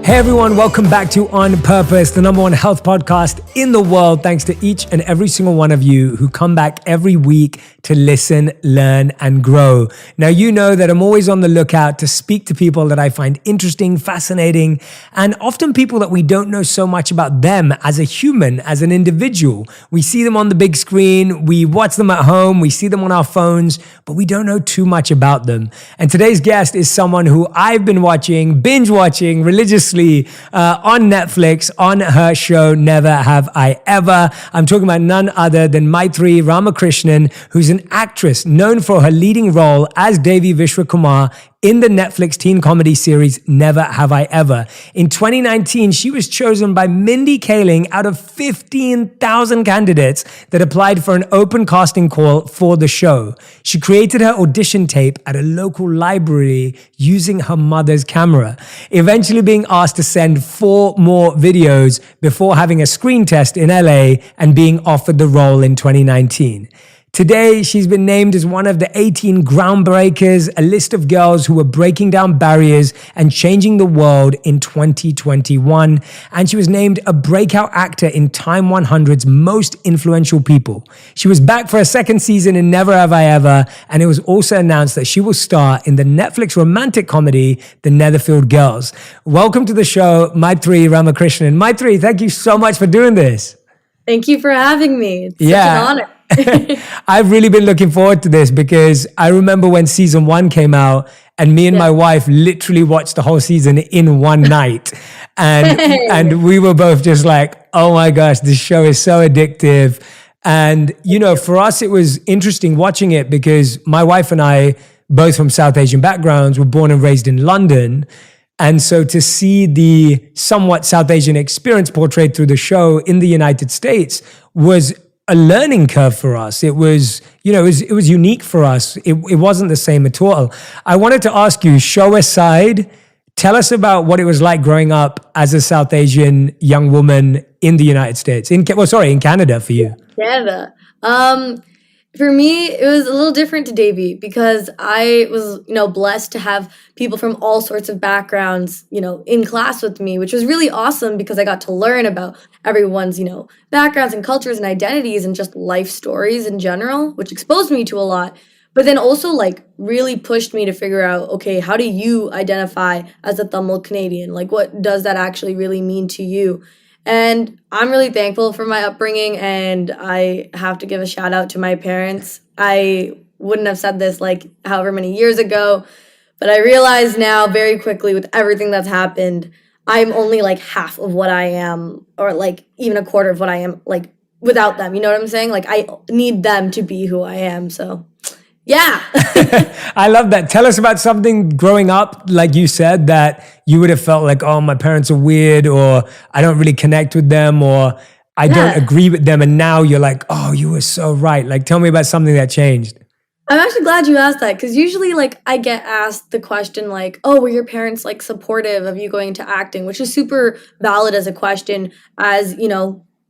Hey everyone, welcome back to On Purpose, the number one health podcast in the world. Thanks to each and every single one of you who come back every week to listen, learn, and grow. Now, you know that I'm always on the lookout to speak to people that I find interesting, fascinating, and often people that we don't know so much about them as a human, as an individual. We see them on the big screen, we watch them at home, we see them on our phones, but we don't know too much about them. And today's guest is someone who I've been binge watching religiously on Netflix on her show Never Have I Ever. I'm talking about none other than Maitreyi Ramakrishnan, who's an actress known for her leading role as Devi Vishwakumar in the Netflix teen comedy series Never Have I Ever. In 2019, she was chosen by Mindy Kaling out of 15,000 candidates that applied for an open casting call for the show. She created her audition tape at a local library using her mother's camera, eventually being asked to send 4 more videos before having a screen test in LA and being offered the role in 2019. Today, she's been named as one of the 18 groundbreakers, a list of girls who are breaking down barriers and changing the world in 2021. And she was named a breakout actor in Time 100's most influential people. She was back for a second season in Never Have I Ever, and it was also announced that she will star in the Netflix romantic comedy, The Netherfield Girls. Welcome to the show, Maitreyi Ramakrishnan. Maitreyi, thank you so much for doing this. Thank you for having me. It's such an honor. I've really been looking forward to this because I remember when season 1 came out and me and my wife literally watched the whole season in one night. And we were both just like, oh my gosh, this show is so addictive. And, you know, for us, it was interesting watching it because my wife and I, both from South Asian backgrounds, were born and raised in London. And so to see the somewhat South Asian experience portrayed through the show in the United States was a learning curve for us. It was, you know, it was unique for us. It wasn't the same at all. I wanted to ask you, show aside, tell us about what it was like growing up as a South Asian young woman in the United States. In Canada for you. Canada. For me, it was a little different to Davey because I was, blessed to have people from all sorts of backgrounds, in class with me, which was really awesome because I got to learn about everyone's, backgrounds and cultures and identities and just life stories in general, which exposed me to a lot. But then also really pushed me to figure out, okay, how do you identify as a Tamil Canadian? What does that actually really mean to you? And I'm really thankful for my upbringing, and I have to give a shout out to my parents. I wouldn't have said this however many years ago, but I realize now very quickly with everything that's happened, I'm only half of what I am, or even a quarter of what I am, without them. You know what I'm saying? I need them to be who I am. So yeah. I love that. Tell us about something growing up, like you said, that you would have felt like, oh, my parents are weird, or I don't really connect with them, or I don't agree with them. And now you're like, oh, you were so right. Tell me about something that changed. I'm actually glad you asked that because usually I get asked the question oh, were your parents supportive of you going into acting, which is super valid as a question, as,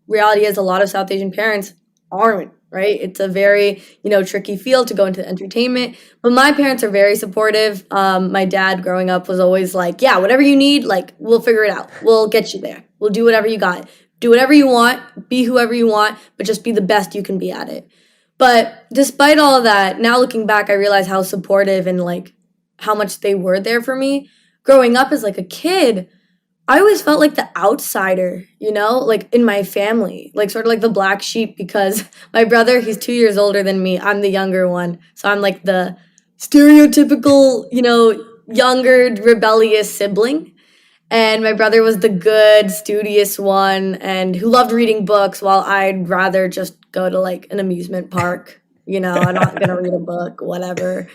reality is a lot of South Asian parents aren't. Right? It's a very, tricky field to go into entertainment. But my parents are very supportive. My dad growing up was always yeah, whatever you need, we'll figure it out. We'll get you there. We'll do whatever you got. Do whatever you want. Be whoever you want, but just be the best you can be at it. But despite all of that, now looking back, I realize how supportive and how much they were there for me. Growing up as a kid, I always felt like the outsider, in my family, sort of the black sheep, because my brother, he's 2 years older than me. I'm the younger one. So I'm the stereotypical, younger, rebellious sibling. And my brother was the good, studious one and who loved reading books, while I'd rather just go to an amusement park. I'm not going to read a book, whatever.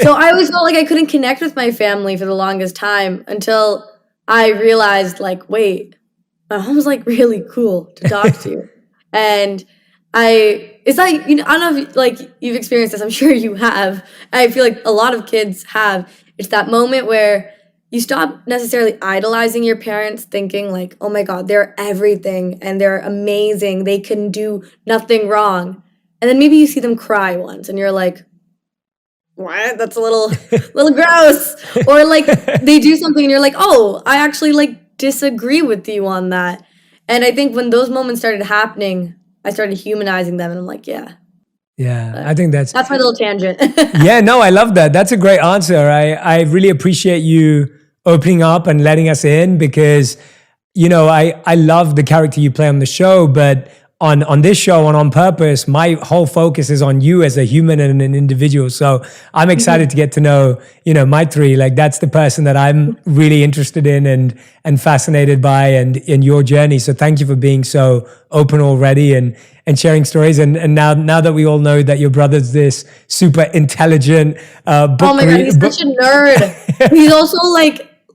So I always felt like I couldn't connect with my family for the longest time until I realized, wait, my mom's really cool to talk to. And it's I don't know if you've experienced this, I'm sure you have. I feel like a lot of kids have. It's that moment where you stop necessarily idolizing your parents, thinking oh my God, they're everything and they're amazing. They can do nothing wrong. And then maybe you see them cry once and you're like, what? That's a little gross. Or they do something and you're like, oh, I actually disagree with you on that. And I think when those moments started happening, I started humanizing them, and I'm like, yeah. Yeah, I think that's my little tangent. yeah, no, I love that. That's a great answer. I really appreciate you opening up and letting us in because, I love the character you play on the show, but on this show on Purpose, my whole focus is on you as a human and an individual. So I'm excited to get to know, Maitreyi. Like that's the person that I'm really interested in and fascinated by and in your journey. So thank you for being so open already and sharing stories. And now that we all know that your brother's this super intelligent book. Oh my God, he's such a nerd. He's also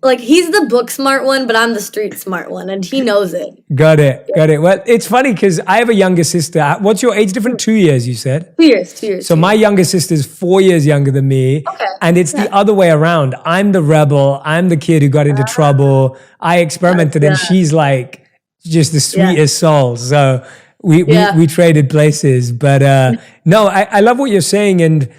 like he's the book smart one, but I'm the street smart one, and he knows it. Got it. Well, it's funny because I have a younger sister. What's your age difference? 2 years, you said? 2 years. So my younger sister is 4 years younger than me. Okay. And it's the other way around. I'm the rebel. I'm the kid who got into trouble. I experimented and she's like just the sweetest soul. So we traded places. But no, I love what you're saying. And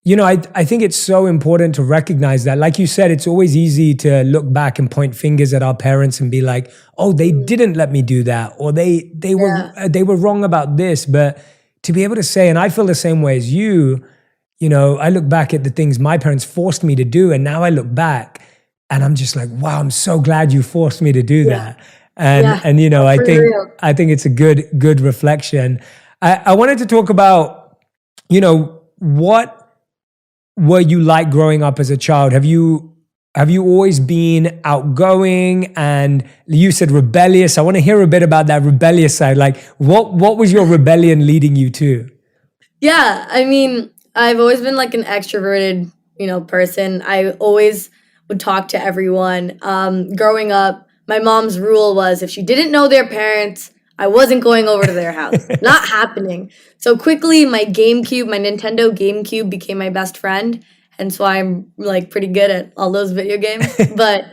I think it's so important to recognize that. Like you said, it's always easy to look back and point fingers at our parents and be like, "Oh, they didn't let me do that," or they were wrong about this. But to be able to say, and I feel the same way as you, I look back at the things my parents forced me to do, and now I look back and I'm just like, "Wow, I'm so glad you forced me to do that." And I think it's a good reflection. I wanted to talk about, what were you like growing up as a child? Have you always been outgoing? And you said rebellious. I want to hear a bit about that rebellious side. Like what was your rebellion leading you to? Yeah, I mean, I've always been like an extroverted, person. I always would talk to everyone. Growing up, my mom's rule was if she didn't know their parents, I wasn't going over to their house. Not happening. So quickly, my Nintendo GameCube became my best friend. And so I'm like pretty good at all those video games. But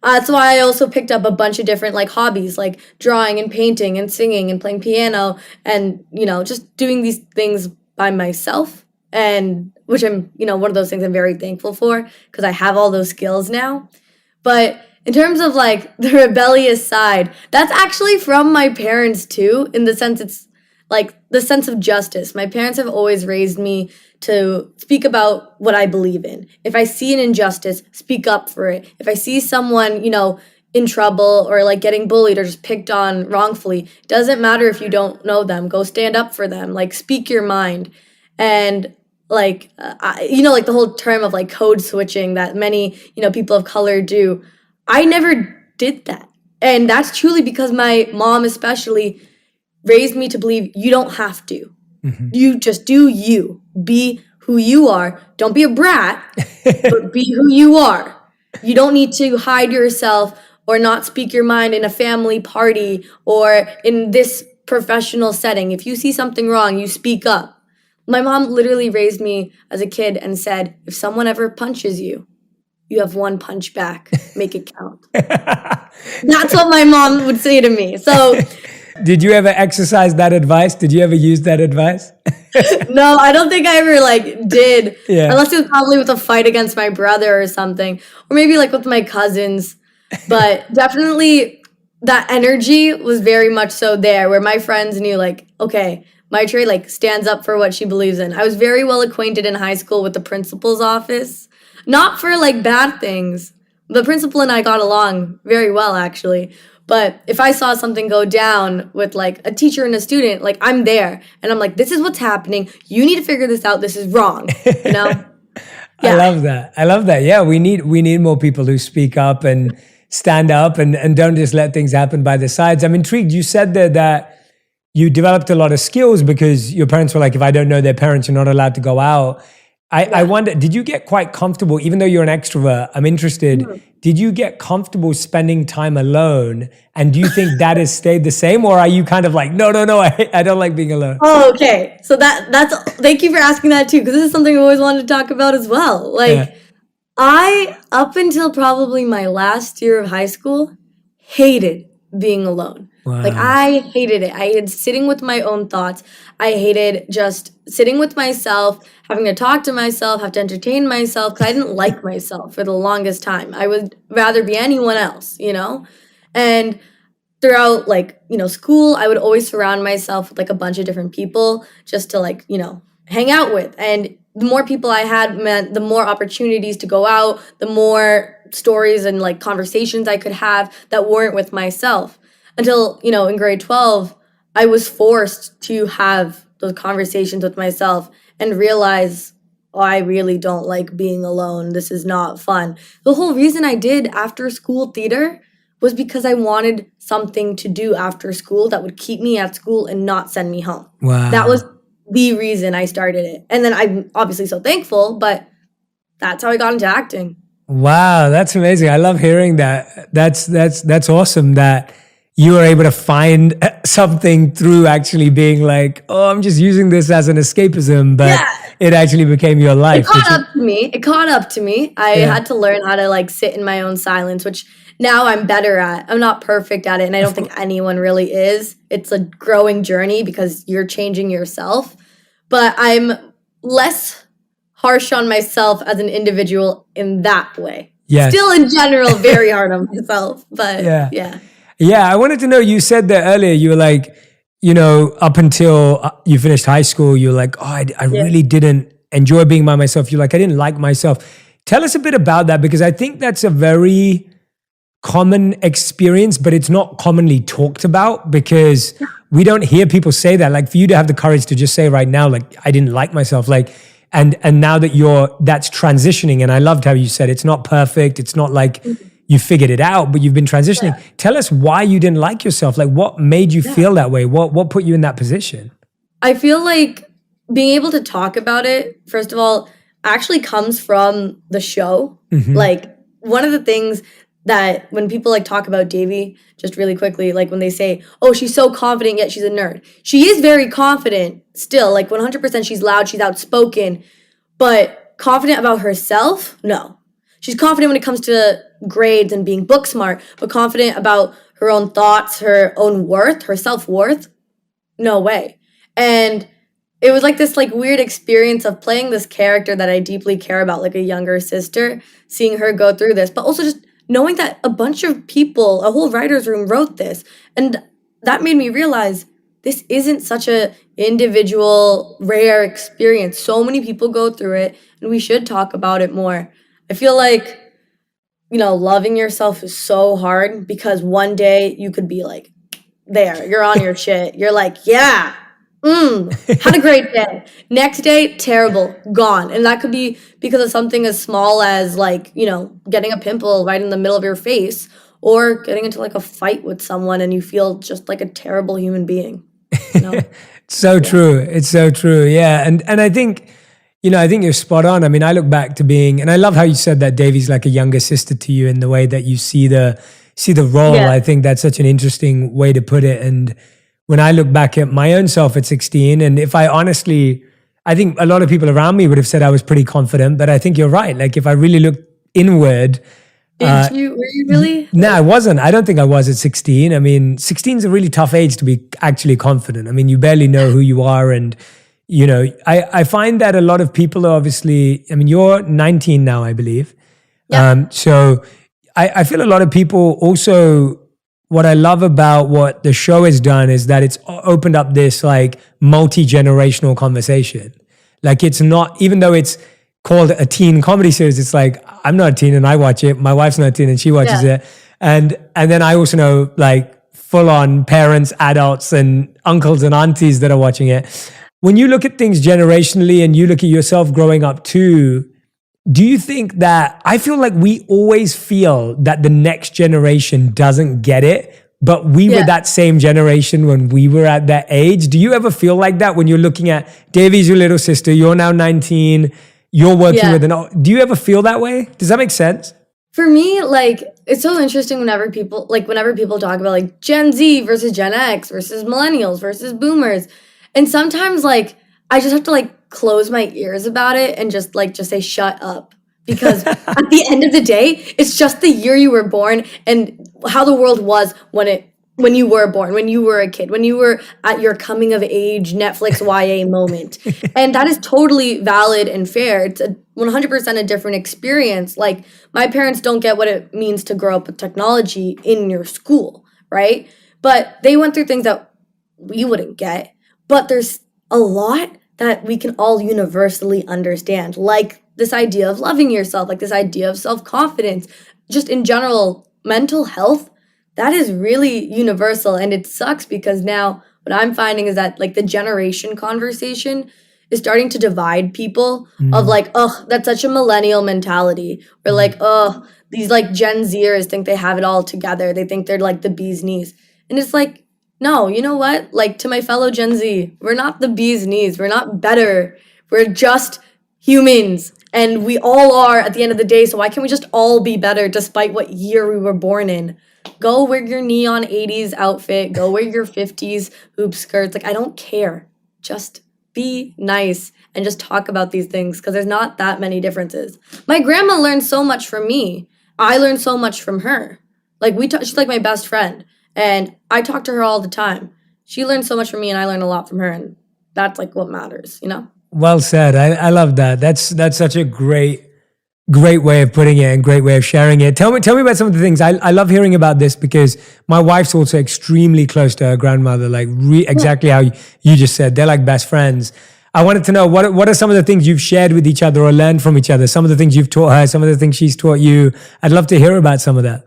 that's why I also picked up a bunch of different like hobbies, like drawing and painting and singing and playing piano and, just doing these things by myself. And which I'm, one of those things I'm very thankful for because I have all those skills now. But in terms of like the rebellious side, that's actually from my parents too, in the sense it's like the sense of justice. My parents have always raised me to speak about what I believe in. If I see an injustice, speak up for it. If I see someone, in trouble or like getting bullied or just picked on wrongfully, doesn't matter if you don't know them, go stand up for them, like speak your mind. And like, like the whole term of like code switching that many, people of color do. I never did that. And that's truly because my mom especially raised me to believe you don't have to. Mm-hmm. You just do you. Be who you are. Don't be a brat, but be who you are. You don't need to hide yourself or not speak your mind in a family party or in this professional setting. If you see something wrong, you speak up. My mom literally raised me as a kid and said, if someone ever punches you, you have one punch back. Make it count. That's what my mom would say to me. So, did you ever exercise that advice? Did you ever use that advice? No, I don't think I ever did. Yeah. Unless it was probably with a fight against my brother or something. Or maybe with my cousins. But definitely that energy was very much so there where my friends knew okay, Maitreyi stands up for what she believes in. I was very well acquainted in high school with the principal's office. Not for bad things. The principal and I got along very well actually. But if I saw something go down with a teacher and a student, I'm there and I'm this is what's happening. You need to figure this out. This is wrong. Yeah. I love that. Yeah, we need more people who speak up and stand up and don't just let things happen by the sides. I'm intrigued. You said that you developed a lot of skills because your parents were if I don't know their parents, you're not allowed to go out. I wonder, did you get quite comfortable, even though you're an extrovert, I'm interested, did you get comfortable spending time alone? And do you think that has stayed the same? Or are you kind of no, I don't like being alone? Oh, okay. So that's, thank you for asking that too, because this is something I always wanted to talk about as well. I, up until probably my last year of high school, hated being alone. Wow. I hated it. I hated sitting with my own thoughts. I hated just sitting with myself, having to talk to myself, have to entertain myself, because I didn't like myself for the longest time. I would rather be anyone else, And throughout like, school, I would always surround myself with like a bunch of different people just to like, hang out with. And the more people I had meant the more opportunities to go out, the more stories and like conversations I could have that weren't with myself. Until, in grade 12, I was forced to have those conversations with myself and realize, oh, I really don't like being alone. This is not fun. The whole reason I did after school theater was because I wanted something to do after school that would keep me at school and not send me home. Wow. That was the reason I started it. And then I'm obviously so thankful, but that's how I got into acting. Wow, that's amazing. I love hearing that. That's awesome that you were able to find something through actually being like, oh, I'm just using this as an escapism, but it actually became your life. It caught up to me. I had to learn how to like sit in my own silence, which now I'm better at. I'm not perfect at it, and I don't think anyone really is. It's a growing journey because you're changing yourself. But I'm less harsh on myself as an individual in that way. Yes. Still in general, very hard on myself, but yeah. Yeah, I wanted to know, you said that earlier, you were like, up until you finished high school, you were like, oh, I really didn't enjoy being by myself. You're like, I didn't like myself. Tell us a bit about that, because I think that's a very common experience, but it's not commonly talked about because we don't hear people say that. Like for you to have the courage to just say right now, like, I didn't like myself, like, and now that that's transitioning. And I loved how you said it's not perfect. It's not like you figured it out, but you've been transitioning. Yeah. Tell us why you didn't like yourself. Like what made you feel that way? What put you in that position? I feel like being able to talk about it, first of all, actually comes from the show. Mm-hmm. Like one of the things that when people like talk about Davy, just really quickly, like when they say, oh, she's so confident, yet she's a nerd. She is very confident still, like 100% she's loud, she's outspoken, but confident about herself? No. She's confident when it comes to grades and being book smart, but confident about her own thoughts, her own worth, her self-worth? No way. And it was like this like weird experience of playing this character that I deeply care about, like a younger sister, seeing her go through this, but also just knowing that a bunch of people, a whole writer's room wrote this. And that made me realize this isn't such a individual, rare experience. So many people go through it, and we should talk about it more. I feel like, loving yourself is so hard because one day you could be like, there, you're on your shit. You're like, yeah, had a great day. Next day, terrible, gone. And that could be because of something as small as like, getting a pimple right in the middle of your face or getting into like a fight with someone and you feel just like a terrible human being. So true. It's so true. Yeah. And I think, I think you're spot on. I mean, I look back to being, and I love how you said that Davy's like a younger sister to you in the way that you see the role. Yeah. I think that's such an interesting way to put it. And when I look back at my own self at 16, and if I honestly, I think a lot of people around me would have said I was pretty confident, but I think you're right. Like if I really looked inward. Were you really? No, I wasn't. I don't think I was at 16. I mean, 16 is a really tough age to be actually confident. I mean, you barely know who you are. And, I find that a lot of people are obviously, I mean, you're 19 now, I believe. Yeah. So I feel a lot of people also, what I love about what the show has done is that it's opened up this like multi-generational conversation. Like it's not, even though it's called a teen comedy series, it's like, I'm not a teen and I watch it. My wife's not a teen and she watches it. And then I also know like full on parents, adults and uncles and aunties that are watching it. When you look at things generationally and you look at yourself growing up too, do you think that, I feel like we always feel that the next generation doesn't get it, but we were that same generation when we were at that age. Do you ever feel like that when you're looking at Davy's your little sister, you're now 19, you're working with do you ever feel that way? Does that make sense? For me, like, it's so interesting whenever people talk about like Gen Z versus Gen X versus millennials versus boomers. And sometimes like, I just have to like close my ears about it and just say, shut up. Because at the end of the day, it's just the year you were born and how the world was when it when you were born, when you were a kid, when you were at your coming of age Netflix YA moment. And that is totally valid and fair. It's a 100% a different experience. Like, my parents don't get what it means to grow up with technology in your school, right? But they went through things that we wouldn't get. But there's a lot that we can all universally understand, like this idea of loving yourself, like this idea of self-confidence, just in general, mental health. That is really universal, and it sucks because now what I'm finding is that like the generation conversation is starting to divide people of like, oh, that's such a millennial mentality, or like, oh, these like Gen Zers think they have it all together. They think they're like the bee's knees. And it's like, no, you know what? Like, to my fellow Gen Z, we're not the bee's knees. We're not better. We're just humans. And we all are at the end of the day. So why can't we just all be better despite what year we were born in? Go wear your neon 80s outfit. Go wear your 50s hoop skirts. Like, I don't care. Just be nice and just talk about these things because there's not that many differences. My grandma learned so much from me. I learned so much from her. Like, she's like my best friend. And I talk to her all the time. She learned so much from me and I learned a lot from her. And that's like what matters, you know? Well said. I love that. That's such a great way of putting it and great way of sharing it. Tell me about some of the things. I love hearing about this because my wife's also extremely close to her grandmother, like exactly how you just said. They're like best friends. I wanted to know what are some of the things you've shared with each other or learned from each other? Some of the things you've taught her, some of the things she's taught you. I'd love to hear about some of that.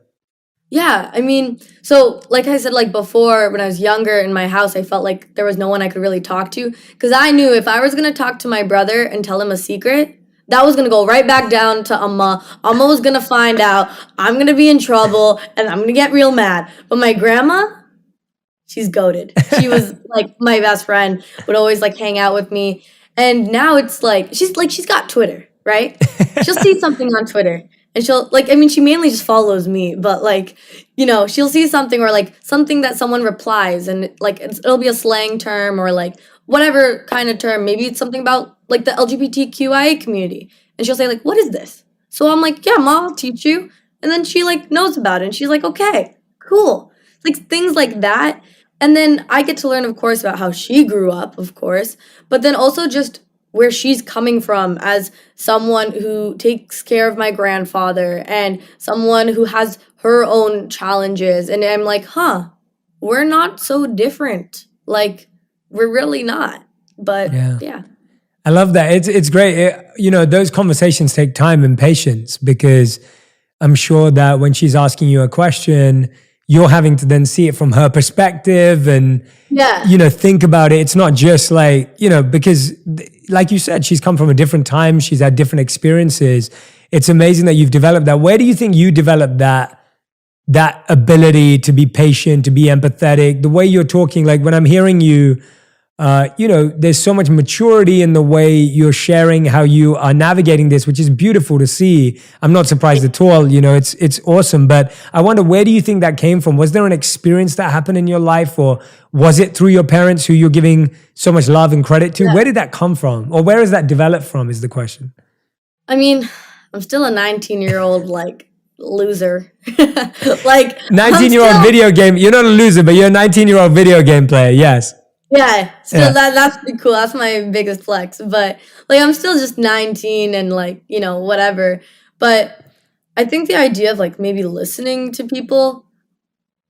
Yeah, I mean, so like I said, like before, when I was younger in my house, I felt like there was no one I could really talk to because I knew if I was going to talk to my brother and tell him a secret, that was going to go right back down to Amma. Amma was going to find out, I'm going to be in trouble, and I'm going to get real mad. But my grandma, she's goated. She was like my best friend, would always like hang out with me. And now it's like she's got Twitter, right? She'll see something on Twitter. And she'll, like, I mean, she mainly just follows me, but, like, you know, she'll see something or, like, something that someone replies, and, like, it'll be a slang term or, like, whatever kind of term. Maybe it's something about, like, the LGBTQIA community. And she'll say, like, what is this? So I'm like, yeah, Ma, I'll teach you. And then she, like, knows about it, and she's like, okay, cool. Like, things like that. And then I get to learn, of course, about how she grew up, of course, but then also just where she's coming from as someone who takes care of my grandfather and someone who has her own challenges. And I'm like, we're not so different. Like, we're really not. But yeah. I love that. It's great. Those conversations take time and patience because I'm sure that when she's asking you a question, you're having to then see it from her perspective and, think about it. It's not just like, because like you said, she's come from a different time. She's had different experiences. It's amazing that you've developed that. Where do you think you developed that ability to be patient, to be empathetic? The way you're talking, like when I'm hearing you, there's so much maturity in the way you're sharing how you are navigating this, which is beautiful to see. I'm not surprised at all. It's awesome. But I wonder, where do you think that came from? Was there an experience that happened in your life, or was it through your parents who you're giving so much love and credit to? Yeah. Where did that come from? Or where has that developed from is the question. I mean, I'm still a 19-year-old, like, loser. Like 19-year-old video game. You're not a loser, but you're a 19-year-old video game player. Yes. Yeah, so that's pretty cool. That's my biggest flex. But, like, I'm still just 19 and, like, whatever. But I think the idea of, like, maybe listening to people,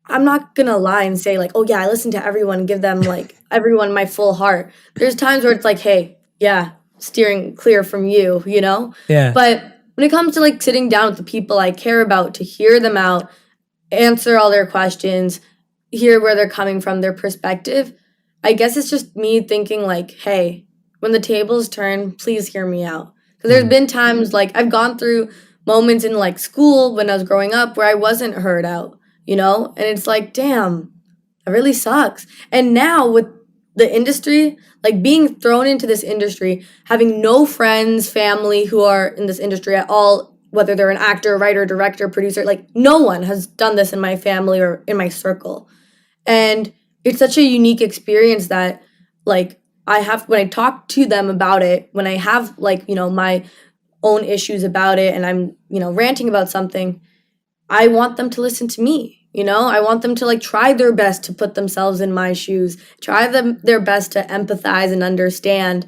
I'm not going to lie and say, like, oh, yeah, I listen to everyone and give them, like, everyone my full heart. There's times where it's like, hey, yeah, steering clear from you, Yeah. But when it comes to, like, sitting down with the people I care about to hear them out, answer all their questions, hear where they're coming from, their perspective, I guess it's just me thinking like, hey, when the tables turn, please hear me out. Because there's been times like I've gone through moments in like school when I was growing up where I wasn't heard out, and it's like, damn, that really sucks. And now with the industry, like being thrown into this industry, having no friends, family who are in this industry at all, whether they're an actor, writer, director, producer, like no one has done this in my family or in my circle. And it's such a unique experience that, like, I have, when I talk to them about it, when I have, like, my own issues about it and I'm, ranting about something, I want them to listen to me You know, I want them to like try their best to put themselves in my shoes, try their best to empathize and understand,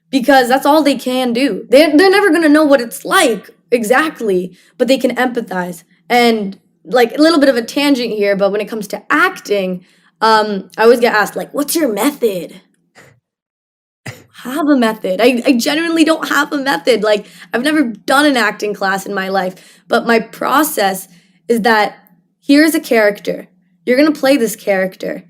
because that's all they can do. They're never going to know what it's like exactly, but they can empathize. And like a little bit of a tangent here, but when it comes to acting, I always get asked like, what's your method? Have a method. I genuinely don't have a method. Like, I've never done an acting class in my life, but my process is that here's a character. You're going to play this character.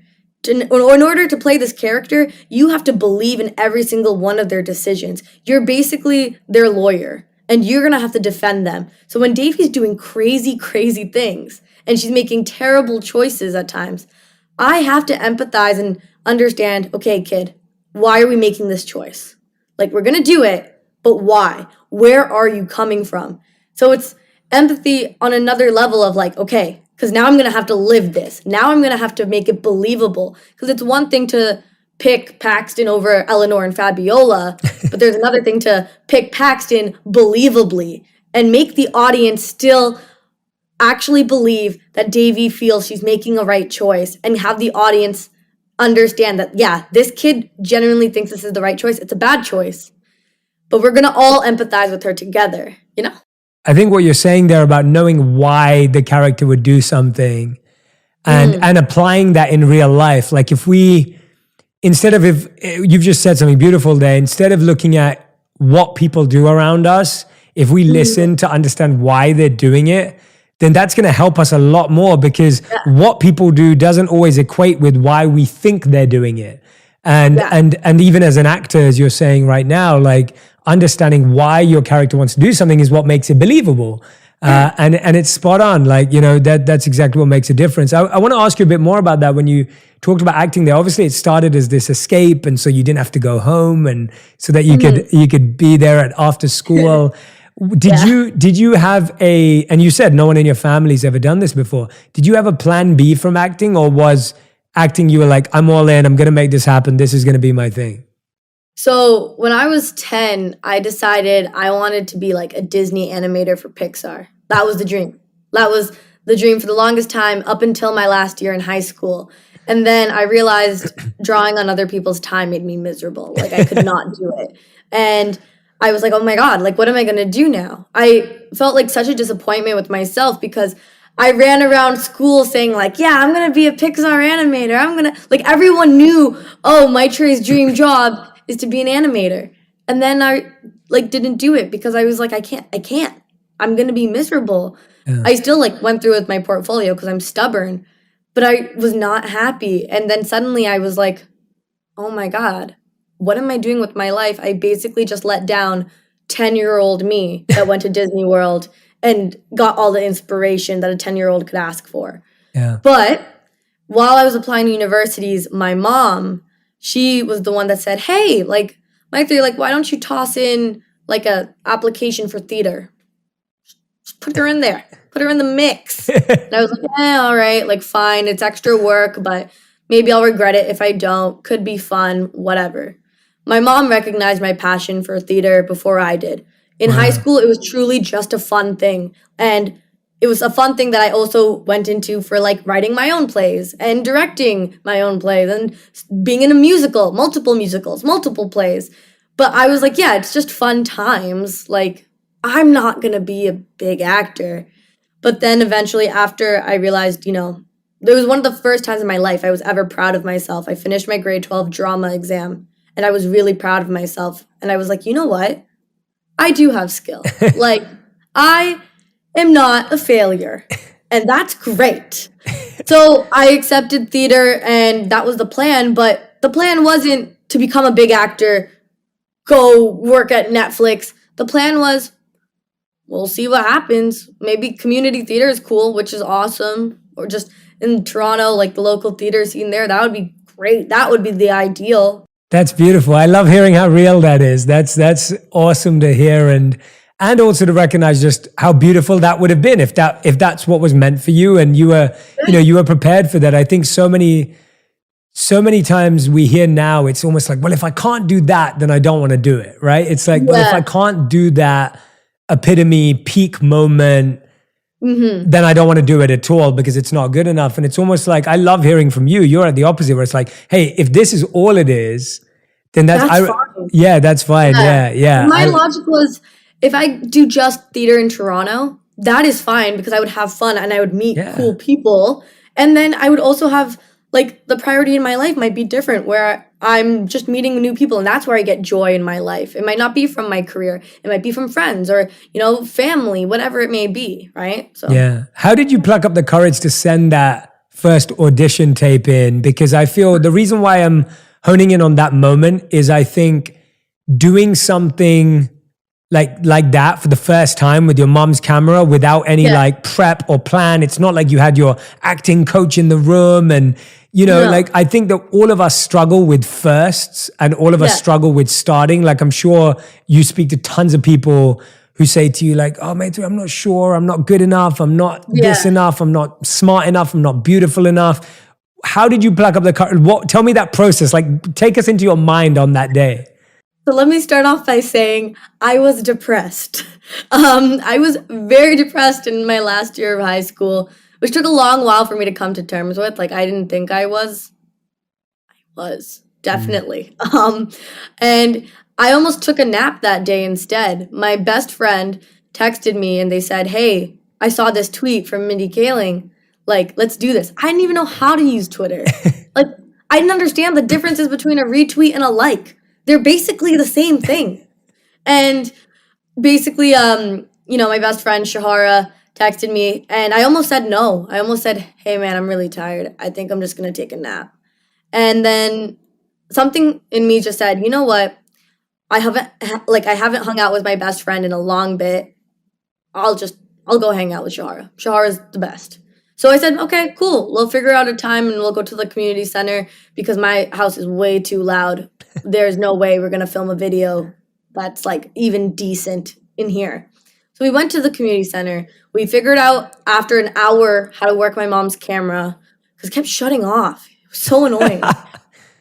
In order to play this character, you have to believe in every single one of their decisions. You're basically their lawyer, and you're going to have to defend them. So when Davey's doing crazy, crazy things, and she's making terrible choices at times, I have to empathize and understand, okay, kid, why are we making this choice? Like, we're going to do it, but why? Where are you coming from? So it's empathy on another level of like, okay, because now I'm going to have to live this. Now I'm going to have to make it believable. Because it's one thing to pick Paxton over Eleanor and Fabiola, but there's another thing to pick Paxton believably and make the audience still actually believe that Davy feels she's making a right choice, and have the audience understand that, yeah, this kid genuinely thinks this is the right choice. It's a bad choice, but we're going to all empathize with her together, you know? I think what you're saying there about knowing why the character would do something and applying that in real life. Like if you've just said something beautiful there, instead of looking at what people do around us, if we listen to understand why they're doing it, then that's going to help us a lot more, because what people do doesn't always equate with why we think they're doing it. And even as an actor, as you're saying right now, like understanding why your character wants to do something is what makes it believable. And it's spot on. Like, you know, that's exactly what makes a difference. I want to ask you a bit more about that. When you talked about acting there, obviously it started as this escape, and so you didn't have to go home, and so that you could be there at after school. Did you have and you said no one in your family's ever done this before. Did you have a plan B from acting, or was acting, you were like, I'm all in, I'm going to make this happen, this is going to be my thing? So when I was 10, I decided I wanted to be like a Disney animator for Pixar. That was the dream. That was the dream for the longest time, up until my last year in high school. And then I realized drawing on other people's time made me miserable. Like, I could not do it. And I was like, oh my God, like, what am I going to do now? I felt like such a disappointment with myself, because I ran around school saying like, yeah, I'm going to be a Pixar animator. Like, everyone knew, oh, Maitreyi's dream job is to be an animator. And then I like didn't do it because I was like, I can't. I'm going to be miserable. Yeah. I still like went through with my portfolio because I'm stubborn, but I was not happy. And then suddenly I was like, oh my God, what am I doing with my life? I basically just let down 10-year-old me that went to Disney World and got all the inspiration that a 10-year-old could ask for. Yeah. But while I was applying to universities, my mom, she was the one that said, hey, like, Maitreyi, like, why don't you toss in like a application for theater? Just put her in there. Put her in the mix. And I was like, all right, like, fine. It's extra work, but maybe I'll regret it if I don't. Could be fun, whatever. My mom recognized my passion for theater before I did. In high school, it was truly just a fun thing. And it was a fun thing that I also went into for like writing my own plays and directing my own plays and being in a musical, multiple musicals, multiple plays. But I was like, yeah, it's just fun times. Like, I'm not going to be a big actor. But then eventually, after I realized, you know, there was one of the first times in my life I was ever proud of myself. I finished my grade 12 drama exam and I was really proud of myself. And I was like, you know what? I do have skill. Like, I am not a failure, and that's great. So I accepted theater, and that was the plan, but the plan wasn't to become a big actor, go work at Netflix. The plan was, we'll see what happens. Maybe community theater is cool, which is awesome, or just in Toronto, like the local theater scene there, that would be great. That would be the ideal. That's beautiful. I love hearing how real that is. That's awesome to hear, and also to recognize just how beautiful that would have been if that's what was meant for you, and you were prepared for that. I think so many times we hear now, it's almost like, well, if I can't do that, then I don't want to do it, right? It's like, well, if I can't do that epitome peak moment, then I don't want to do it at all because it's not good enough. And it's almost like, I love hearing from you. You're at the opposite where it's like, hey, if this is all it is, then that's fine. Yeah, that's fine. Yeah. My logic was, if I do just theater in Toronto, that is fine because I would have fun and I would meet cool people. And then I would also have, like, the priority in my life might be different where I'm just meeting new people, and that's where I get joy in my life. It might not be from my career. It might be from friends or, family, whatever it may be, right? So yeah. How did you pluck up the courage to send that first audition tape in? Because I feel the reason why I'm honing in on that moment is I think doing something like that for the first time with your mom's camera without any like prep or plan. It's not like you had your acting coach in the room and, like I think that all of us struggle with firsts and all of us struggle with starting. Like I'm sure you speak to tons of people who say to you like, oh, Maitreyi, I'm not sure. I'm not good enough. I'm not this enough. I'm not smart enough. I'm not beautiful enough. How did you pluck up the courage? Tell me that process. Like take us into your mind on that day. So let me start off by saying I was depressed. I was very depressed in my last year of high school, which took a long while for me to come to terms with. Like I didn't think I was. I was, definitely. And I almost took a nap that day instead. My best friend texted me and they said, hey, I saw this tweet from Mindy Kaling. Like, let's do this. I didn't even know how to use Twitter. Like, I didn't understand the differences between a retweet and a like. They're basically the same thing. And basically, my best friend Shahara texted me and I almost said no. I almost said, hey man, I'm really tired. I think I'm just going to take a nap. And then something in me just said, you know what? I haven't hung out with my best friend in a long bit. I'll go hang out with Shahara. Shahara's the best. So I said, okay, cool. We'll figure out a time and we'll go to the community center because my house is way too loud. There's no way we're going to film a video that's like even decent in here. So we went to the community center. We figured out after an hour how to work my mom's camera because it kept shutting off. It was so annoying.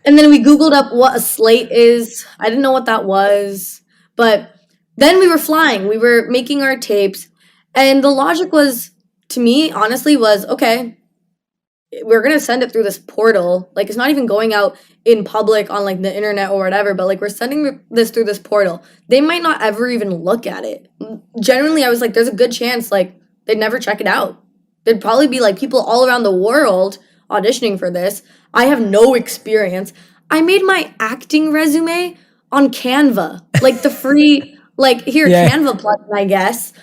And then we Googled up what a slate is. I didn't know what that was. But then we were flying. We were making our tapes. And the logic was, to me, honestly, was, okay, we're going to send it through this portal. Like, it's not even going out in public on, like, the internet or whatever, but, like, we're sending this through this portal. They might not ever even look at it. Generally, I was like, there's a good chance, like, they'd never check it out. There'd probably be, like, people all around the world auditioning for this. I have no experience. I made my acting resume on Canva. Like, the free, Canva plugin, I guess.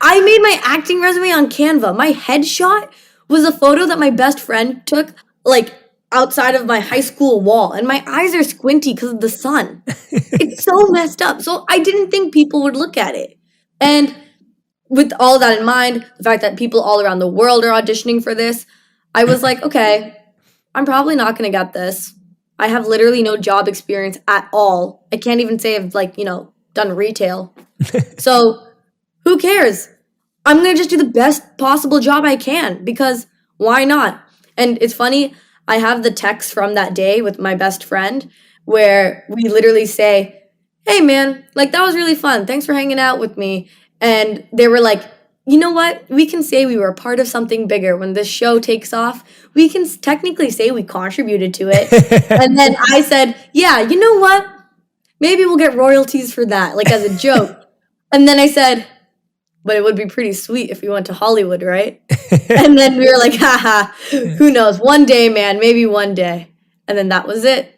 I made my acting resume on Canva. My headshot was a photo that my best friend took, like, outside of my high school wall. And my eyes are squinty because of the sun. It's so messed up. So I didn't think people would look at it. And with all that in mind, the fact that people all around the world are auditioning for this, I was like, okay, I'm probably not going to get this. I have literally no job experience at all. I can't even say I've, done retail. So who cares? I'm going to just do the best possible job I can because why not? And it's funny, I have the text from that day with my best friend where we literally say, hey man, that was really fun. Thanks for hanging out with me. And they were like, you know what? We can say we were a part of something bigger. When this show takes off, we can technically say we contributed to it. And then I said, yeah, you know what? Maybe we'll get royalties for that, as a joke. And then I said, but it would be pretty sweet if we went to Hollywood, right? And then we were like, haha, who knows? One day, man, maybe one day. And then that was it.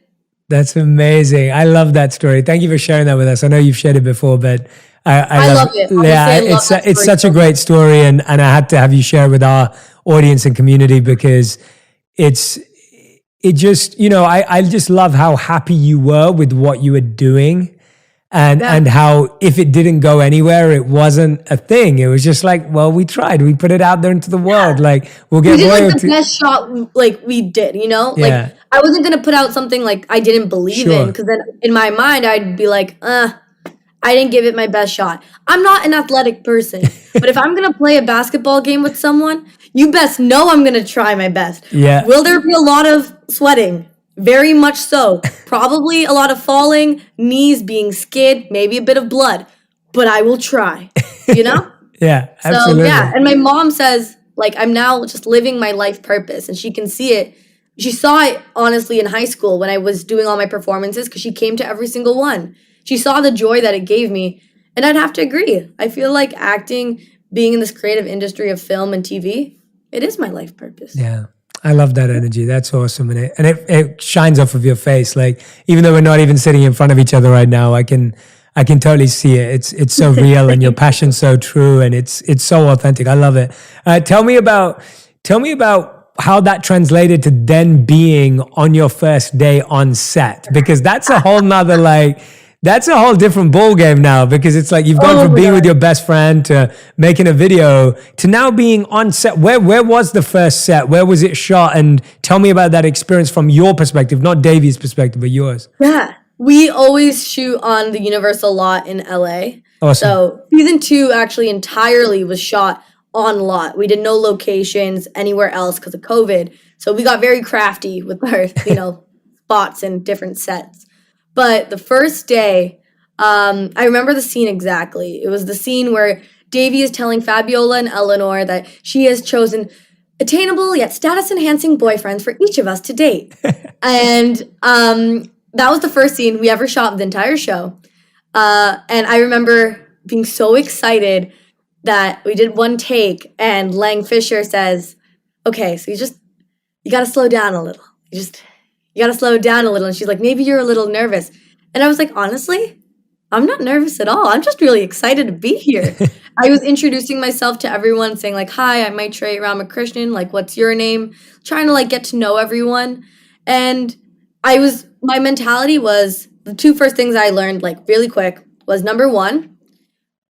That's amazing. I love that story. Thank you for sharing that with us. I know you've shared it before, but I love it. Honestly, it's such a great story. And I had to have you share it with our audience and community because I just love how happy you were with what you were doing. And how if it didn't go anywhere, it wasn't a thing. It was just like, well, we tried. We put it out there into the world. We'll get royalty. The best shot we did, I wasn't going to put out something I didn't believe in because then in my mind, I'd be like, I didn't give it my best shot. I'm not an athletic person, but if I'm going to play a basketball game with someone, you best know I'm going to try my best. Yeah. Will there be a lot of sweating? Very much so. Probably a lot of falling, knees being skid, maybe a bit of blood, but I will try, Yeah, So yeah, absolutely. and my mom says like I'm now just living my life purpose, and she can see it. She saw it honestly in high school when I was doing all my performances because she came to every single one. She saw the joy that it gave me, and I'd have to agree. I feel like acting, being in this creative industry of film and TV, it is my life purpose. Yeah. I love that energy. That's awesome. And it shines off of your face. Like, even though we're not even sitting in front of each other right now, I can totally see it. It's so real, and your passion's so true, and it's so authentic. I love it. Tell me about how that translated to then being on your first day on set, because that's a whole different ball game now, because it's like you've gone Oh from my being with god. your best friend to making a video to now being on set. Where was the first set? Where was it shot? And tell me about that experience from your perspective, not Davey's perspective, but yours. Yeah. We always shoot on the Universal lot in LA. Awesome. So season 2 actually entirely was shot on lot. We did no locations anywhere else because of COVID. So we got very crafty with our, spots and different sets. But the first day, I remember the scene exactly. It was the scene where Davy is telling Fabiola and Eleanor that she has chosen attainable yet status enhancing boyfriends for each of us to date. And that was the first scene we ever shot of the entire show. And I remember being so excited that we did one take, and Lang Fisher says, "Okay, so you got to slow down a little. You got to slow down a little." And she's like, "Maybe you're a little nervous." And I was like, "Honestly, I'm not nervous at all. I'm just really excited to be here." I was introducing myself to everyone, saying like, "Hi, I'm Maitreyi Ramakrishnan. Like, what's your name?" Trying to like get to know everyone. And my mentality was, the two first things I learned like really quick was, number one,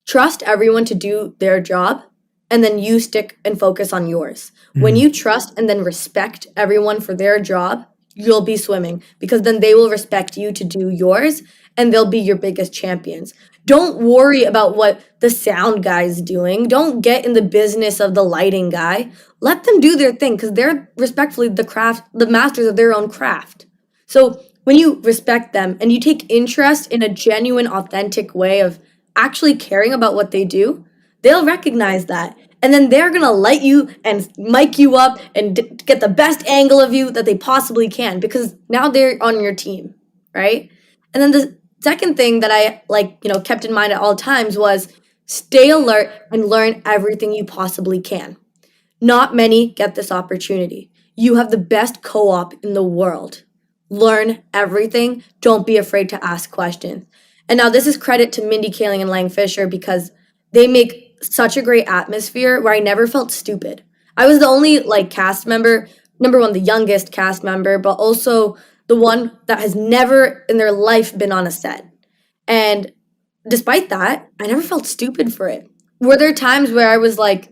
trust everyone to do their job, and then you stick and focus on yours. When you trust and then respect everyone for their job, you'll be swimming, because then they will respect you to do yours, and they'll be your biggest champions. Don't worry about what the sound guy's doing. Don't get in the business of the lighting guy. Let them do their thing, because they're respectfully the masters of their own craft. So when you respect them and you take interest in a genuine, authentic way of actually caring about what they do, they'll recognize that. And then they're going to light you and mic you up and get the best angle of you that they possibly can, because now they're on your team, right? And then the second thing that I kept in mind at all times was, stay alert and learn everything you possibly can. Not many get this opportunity. You have the best co-op in the world. Learn everything. Don't be afraid to ask questions. And now this is credit to Mindy Kaling and Lang Fisher, because they make such a great atmosphere where I never felt stupid. I was the only cast member, number one, the youngest cast member, but also the one that has never in their life been on a set. And despite that, I never felt stupid for it. Were there times where I was like,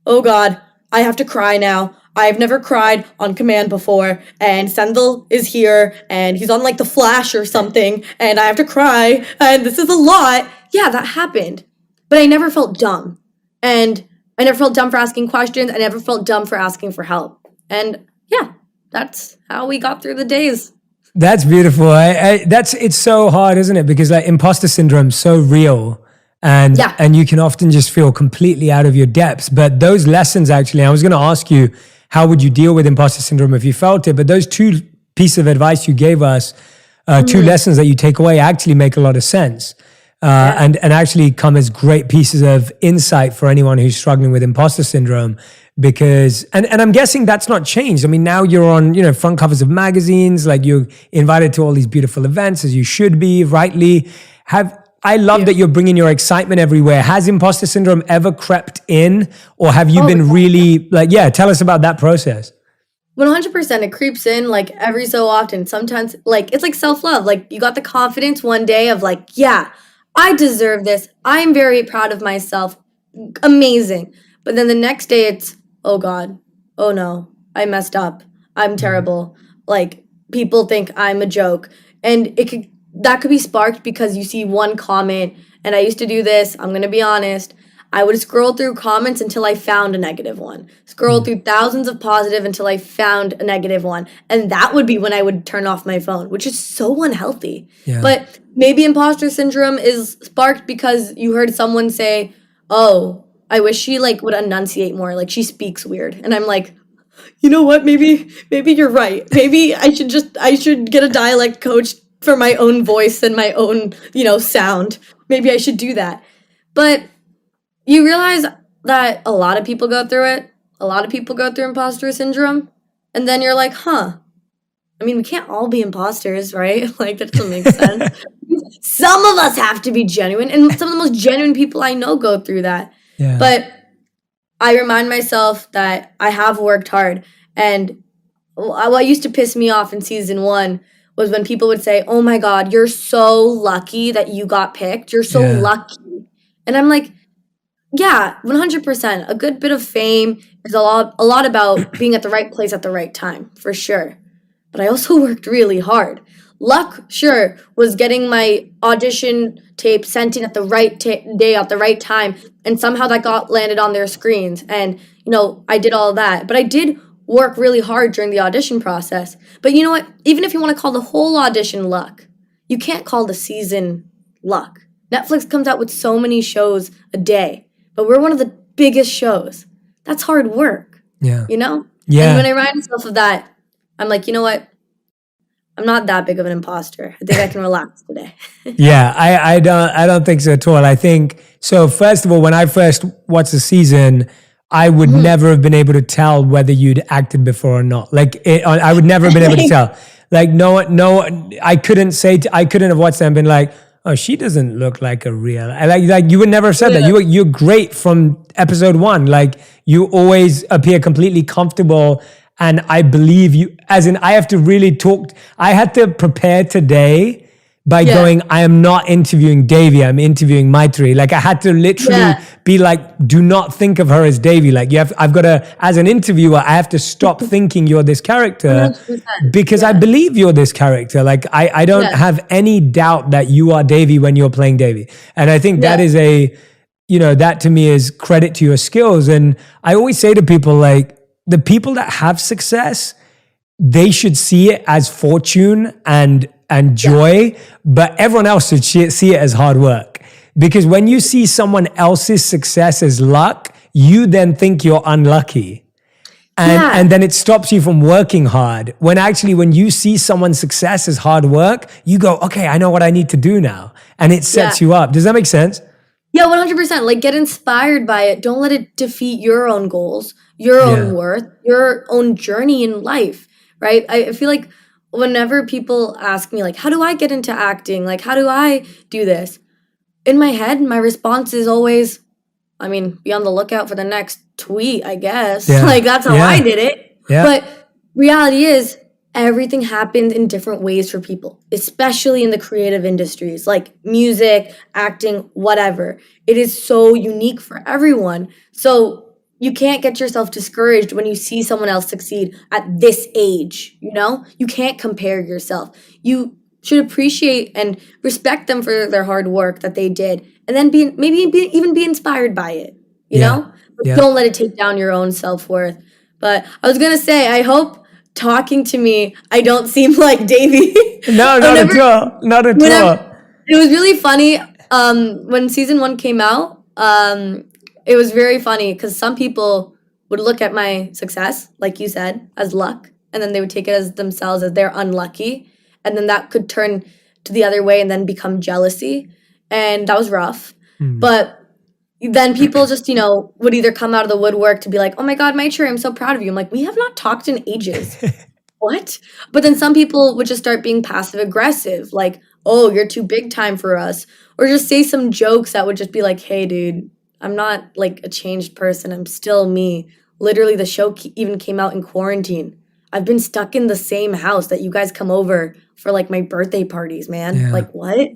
"Oh God, I have to cry now. I've never cried on command before, and Sendel is here, and he's on the Flash or something, and I have to cry, and this is a lot." Yeah, that happened. But I never felt dumb. And I never felt dumb for asking questions. I never felt dumb for asking for help. And yeah, that's how we got through the days. That's beautiful. It's so hard, isn't it? Because imposter syndrome is so real, and Yeah. and you can often just feel completely out of your depths. But those lessons, actually, I was going to ask you, how would you deal with imposter syndrome if you felt it? But those two pieces of advice you gave us, two lessons that you take away, actually make a lot of sense. And actually come as great pieces of insight for anyone who's struggling with imposter syndrome, because and I'm guessing that's not changed. I mean, now you're on front covers of magazines, like you're invited to all these beautiful events, as you should be, rightly. I love that you're bringing your excitement everywhere. Has imposter syndrome ever crept in, or have you been really tell us about that process. 100% it creeps in every so often. Sometimes it's like self-love. You got the confidence one day of yeah, I deserve this. I'm very proud of myself. Amazing. But then the next day it's, "Oh God. Oh no. I messed up. I'm terrible." People think I'm a joke. And that could be sparked because you see one comment, and I used to do this, I'm going to be honest. I would scroll through comments until I found a negative one. Scroll through thousands of positive until I found a negative one. And that would be when I would turn off my phone, which is so unhealthy. Yeah. But maybe imposter syndrome is sparked because you heard someone say, "Oh, I wish she like would enunciate more. Like she speaks weird. And I'm like, you know what? Maybe you're right. Maybe I should get a dialect coach for my own voice and my own, sound. Maybe I should do that. But you realize that a lot of people go through it. A lot of people go through imposter syndrome. And then you're like, huh. I mean, we can't all be imposters, right? Like, that doesn't make sense. Some of us have to be genuine. And some of the most genuine people I know go through that. Yeah. But I remind myself that I have worked hard. And what used to piss me off in season 1 was when people would say, oh my God, you're so lucky that you got picked. You're so lucky. And I'm like, yeah, 100%. A good bit of fame is a lot about being at the right place at the right time, for sure. But I also worked really hard. Luck, sure, was getting my audition tape sent in at the right day at the right time, and somehow that got landed on their screens. And, I did all that. But I did work really hard during the audition process. But you know what? Even if you want to call the whole audition luck, you can't call the season luck. Netflix comes out with so many shows a day. But we're one of the biggest shows. That's hard work. Yeah. Yeah. And when I remind myself of that, I'm like, you know what? I'm not that big of an imposter. I think I can relax today. Yeah, I don't think so at all. I think so. First of all, when I first watched the season, I would never have been able to tell whether you'd acted before or not. I would never have been able to tell. Like no, I couldn't have watched them and been like, oh, she doesn't look like a real. Like you would never have said that. You're great from episode 1. Like you always appear completely comfortable, and I believe you. As in, I have to really talk. I had to prepare today by going, I am not interviewing Davy. I'm interviewing Maitreyi. Like I had to literally be like, do not think of her as Davy. Like I've got to, as an interviewer, I have to stop thinking you're this character 100%. because I believe you're this character. Like I don't have any doubt that you are Davy when you're playing Davy. And I think that is that to me is credit to your skills. And I always say to people, like the people that have success, they should see it as fortune and joy, but everyone else should see it as hard work. Because when you see someone else's success as luck, you then think you're unlucky. And then it stops you from working hard. When you see someone's success as hard work, you go, okay, I know what I need to do now. And it sets you up. Does that make sense? Yeah, 100%. Like get inspired by it. Don't let it defeat your own goals, your own worth, your own journey in life, right? I feel like whenever people ask me, like, how do I get into acting? Like, how do I do this? In my head, my response is always, be on the lookout for the next tweet, I guess. Yeah. Like, that's how I did it. Yeah. But reality is, everything happens in different ways for people, especially in the creative industries, like music, acting, whatever. It is so unique for everyone. So you can't get yourself discouraged when you see someone else succeed at this age, You can't compare yourself. You should appreciate and respect them for their hard work that they did, and then even be inspired by it, you know? But don't let it take down your own self-worth. But I was going to say, I hope talking to me, I don't seem like Davy. No, not at all. Not at all. It was really funny when season 1 came out. It was very funny because some people would look at my success, like you said, as luck. And then they would take it as themselves as they're unlucky. And then that could turn to the other way and then become jealousy. And that was rough. But then people just, would either come out of the woodwork to be like, oh my God, Maitreyi, I'm so proud of you. I'm like, we have not talked in ages. What? But then some people would just start being passive aggressive. Like, oh, you're too big time for us. Or just say some jokes that would just be like, hey, dude, I'm not like a changed person. I'm still me. Literally, the show even came out in quarantine. I've been stuck in the same house that you guys come over for like my birthday parties, man. Yeah. Like what?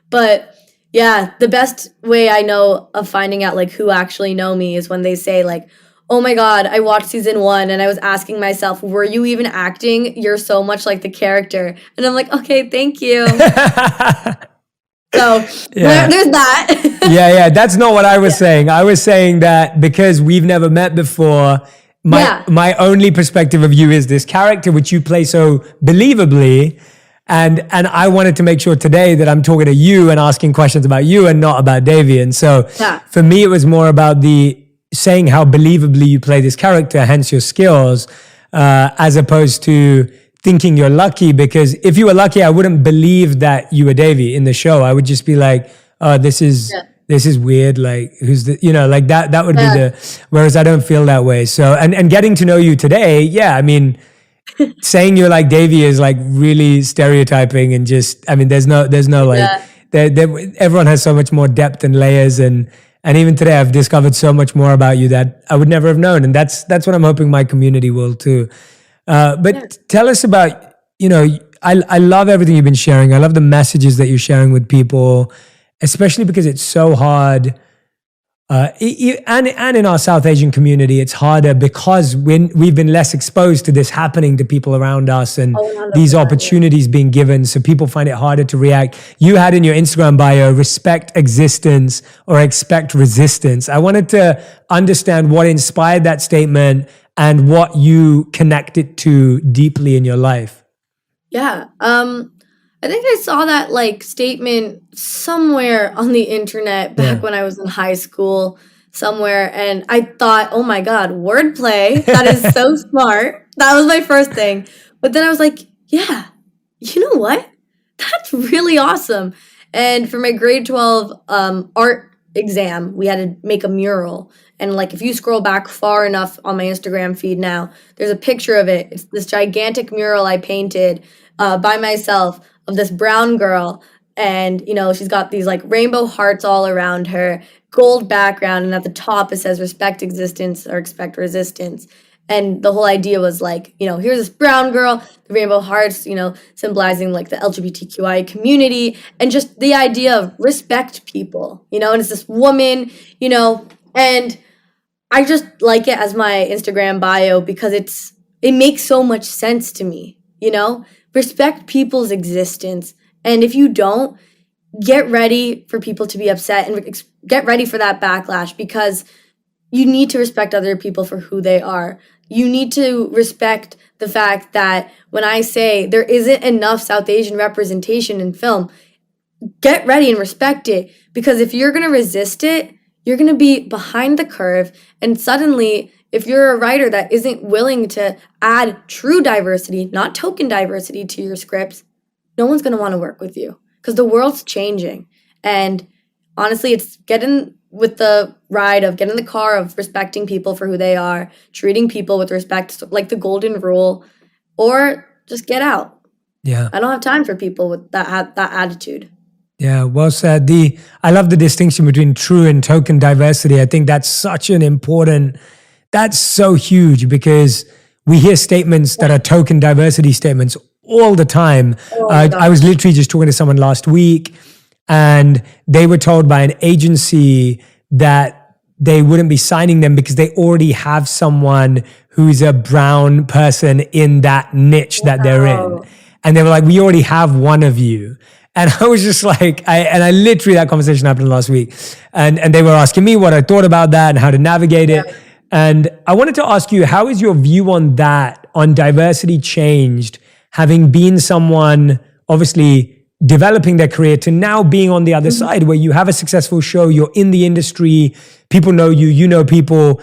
But yeah, the best way I know of finding out like who actually know me is when they say like, oh my God, I watched season 1 and I was asking myself, were you even acting? You're so much like the character. And I'm like, okay, thank you. So there's that. Yeah. That's not what I was saying. I was saying that because we've never met before, my only perspective of you is this character which you play so believably. And I wanted to make sure today that I'm talking to you and asking questions about you and not about Davy. And so for me, it was more about the saying how believably you play this character, hence your skills, as opposed to thinking you're lucky. Because if you were lucky, I wouldn't believe that you were Davy in the show. I would just be like, oh, this is weird. Like, who's the, like that would be whereas I don't feel that way. So, and getting to know you today, yeah, I mean, saying you're like Davy is like really stereotyping, and just, I mean, there's no like, everyone has so much more depth and layers, and even today I've discovered so much more about you that I would never have known, and that's what I'm hoping my community will too. But tell us about, I love everything you've been sharing. I love the messages that you're sharing with people, especially because it's so hard. And in our South Asian community, it's harder because we've been less exposed to this happening to people around us, and these opportunities being given. So people find it harder to react. You had in your Instagram bio, respect existence or expect resistance. I wanted to understand what inspired that statement and what you connected to deeply in your life. Yeah. I think I saw that like statement somewhere on the internet back when I was in high school somewhere, and I thought, oh my God, wordplay. That is so smart. That was my first thing. But then I was like, yeah, you know what? That's really awesome. And for my grade 12 art exam, we had to make a mural. And like if you scroll back far enough on my Instagram feed now, there's a picture of it. It's this gigantic mural I painted by myself of this brown girl, and she's got these like rainbow hearts all around her, gold background, and at the top it says respect existence or expect resistance. And the whole idea was like, here's this brown girl, the rainbow hearts, symbolizing like the LGBTQI community, and just the idea of respect people, and it's this woman, and I just like it as my Instagram bio because it makes so much sense to me, respect people's existence. And if you don't, get ready for people to be upset and get ready for that backlash, because you need to respect other people for who they are. You need to respect the fact that when I say there isn't enough South Asian representation in film, get ready and respect it, because if you're going to resist it, you're going to be behind the curve. And suddenly, if you're a writer that isn't willing to add true diversity, not token diversity, to your scripts, no one's going to want to work with you, because the world's changing. And honestly, it's getting with the ride of, get in the car of respecting people for who they are, treating people with respect, like the golden rule, or just get out. Yeah. I don't have time for people with that attitude. Yeah, well said. I love the distinction between true and token diversity. I think that's that's so huge, because we hear statements that are token diversity statements all the time. I was literally just talking to someone last week, and they were told by an agency that they wouldn't be signing them because they already have someone who's a brown person in that niche that they're in. And they were like, we already have one of you. And I was just like, I literally, that conversation happened last week. And they were asking me what I thought about that and how to navigate it. And I wanted to ask you, how is your view on that, on diversity, changed, having been someone obviously developing their career to now being on the other side, where you have a successful show, you're in the industry, people know you, you know people.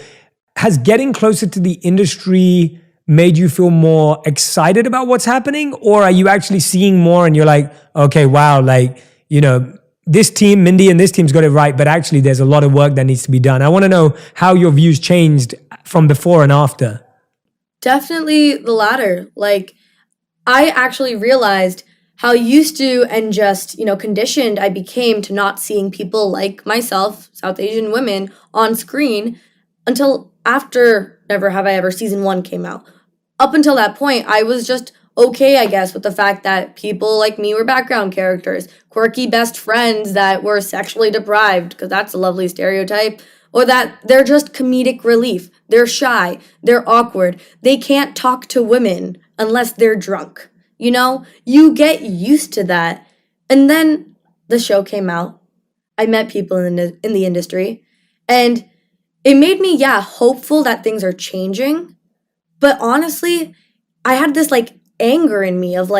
Has getting closer to the industry made you feel more excited about what's happening? Or are you actually seeing more and you're like, okay, wow, like, this team, Mindy and this team's got it right, but actually there's a lot of work that needs to be done. I want to know how your views changed from before and after. Definitely the latter. Like, I actually realized how used to and just, conditioned I became to not seeing people like myself, South Asian women, on screen until after Never Have I Ever season 1 came out. Up until that point, I was just okay, I guess, with the fact that people like me were background characters, quirky best friends that were sexually deprived, because that's a lovely stereotype, or that they're just comedic relief. They're shy, they're awkward, they can't talk to women unless they're drunk. You get used to that. And then the show came out. I met people in the industry, and it made me, hopeful that things are changing. But honestly, I had this anger in me of